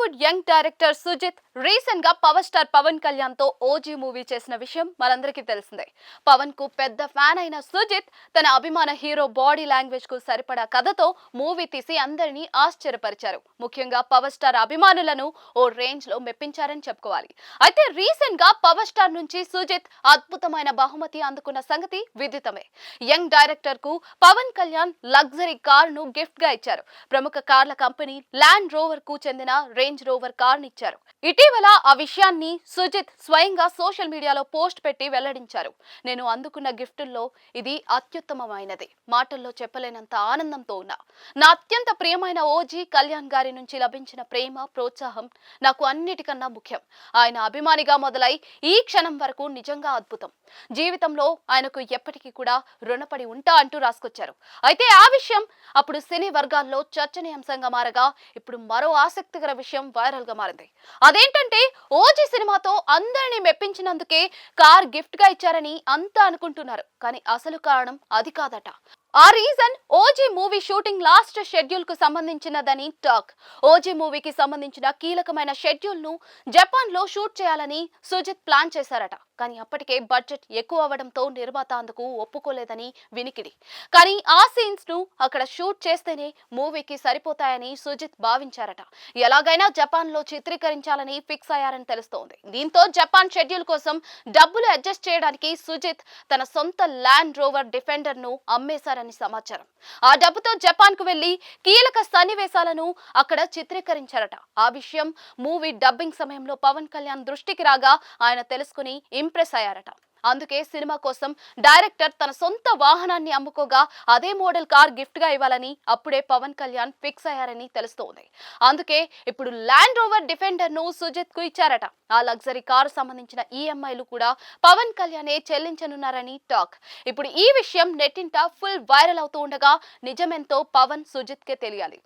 Bollywood young director Sujeeth recent గా power star Pawan Kalyan తో OG movie చేసిన విషయం మనందరికీ తెలిసిందే. పవన్ కు పెద్ద ఫ్యాన్ అయిన సుజిత్ తన అభిమాన హీరో బాడీ లాంగ్వేజ్ కు సరిపడా కథతో మూవీ తీసి అందరినీ ఆశ్చర్యపరిచారు. ముఖ్యంగా పవర్ స్టార్ అభిమానులను ఓ రేంజ్ లో మెప్పించారని చెప్పుకోవాలి. అయితే రీసెంట్ గా పవర్ స్టార్ నుంచి సుజిత్ అద్భుతమైన బహుమతి అందుకున్న సంగతి విదితమే. యంగ్ డైరెక్టర్ కు పవన్ కళ్యాణ్ లగ్జరీ కార్ ను గిఫ్ట్ గా ఇచ్చారు. ప్రముఖ కార్ల కంపెనీ ల్యాండ్ రోవర్ కు చెందిన రేంజ్ రోవర్ కార్ నిచ్చారు. ఇటీవల ఆ విషయాన్ని సుజిత్ స్వయంగా సోషల్ మీడియాలో పోస్ట్ పెట్టి వెల్లడించారు. నేను అందుకున్న గిఫ్టుల్లో ఇది అత్యుత్తమమైనది. మాటల్లో చెప్పలేనంత ఆనందంతో ఉన్నా. నా అత్యంత ప్రియమైన ఓజీ కళ్యాణ్ గారి నుంచి లభించిన ప్రేమ, ప్రోత్సాహం నాకు అన్నిటికన్నా ముఖ్యం. ఆయన అభిమానిగా మొదలై ఈ క్షణం వరకు నిజంగా అద్భుతం. జీవితంలో ఆయనకు ఎప్పటికీ కూడా రుణపడి ఉంటా అంటూ రాసుకొచ్చారు. అయితే ఆ విషయం అప్పుడు సినీ వర్గాల్లో చర్చనీయాంశంగా మారగా ఇప్పుడు మరో ఆసక్తికర విషయం వైరల్ గా మారింది. అదేంటంటే ఓజీ సినిమాతో అందరినీ మెప్పించినందుకే కార్ గిఫ్ట్ గా ఇచ్చారని అంతా అనుకుంటున్నారు. కానీ అసలు కారణం అది కాదట. ఆ reason OG movie shooting last schedule కు సంబంధించినదని టాక్. ఓజీ మూవీకి సంబంధించిన కీలకమైన షెడ్యూల్ ను జపాన్ లో షూట్ చేయాలని సుజిత్ ప్లాన్ చేశారట. కానీ అప్పటికే బడ్జెట్ ఎక్కువ అవడంతో నిర్మాత అందుకు ఒప్పుకోలేదని వినికిడి. కానీ ఆ సీన్స్ ను అక్కడ షూట్ చేస్తేనే మూవీకి సరిపోతాయని సుజిత్ భావించారట. ఎలాగైనా జపాన్ లో చిత్రీకరించాలని ఫిక్స్ అయ్యారని తెలుస్తోంది. దీంతో జపాన్ షెడ్యూల్ కోసం డబ్బులు అడ్జస్ట్ చేయడానికి సుజిత్ తన సొంత ల్యాండ్ రోవర్ డిఫెండర్ ను అమ్మేశారని సమాచారం. ఆ డబ్బుతో జపాన్ కు వెళ్లి కీలక సన్నివేశాలను అక్కడ చిత్రీకరించారట. ఆ విషయం మూవీ డబ్బింగ్ సమయంలో పవన్ కళ్యాణ్ దృష్టికి రాగా ఆయన తెలుసుకుని ఇంప్రెస్ అయ్యారట. అందుకే సినిమా కోసం డైరెక్టర్ తన సొంత వాహనాన్ని అమ్ముకోగా అదే మోడల్ కార్ గిఫ్ట్ గా ఇవ్వాలని అప్పుడే పవన్ కళ్యాణ్ ఫిక్స్ అయ్యారని తెలుస్తోంది. అందుకే ఇప్పుడు ల్యాండ్ రోవర్ డిఫెండర్ ను సుజిత్ కు ఇచ్చారట. ఆ లగ్జరీ కారు సంబంధించిన ఈఎంఐలు కూడా పవన్ కళ్యాణే చెల్లించనున్నారని టాక్. ఇప్పుడు ఈ విషయం నెట్టింట ఫుల్ వైరల్ అవుతూ ఉండగా నిజమెంతో పవన్ సుజిత్ కే తెలియాలి.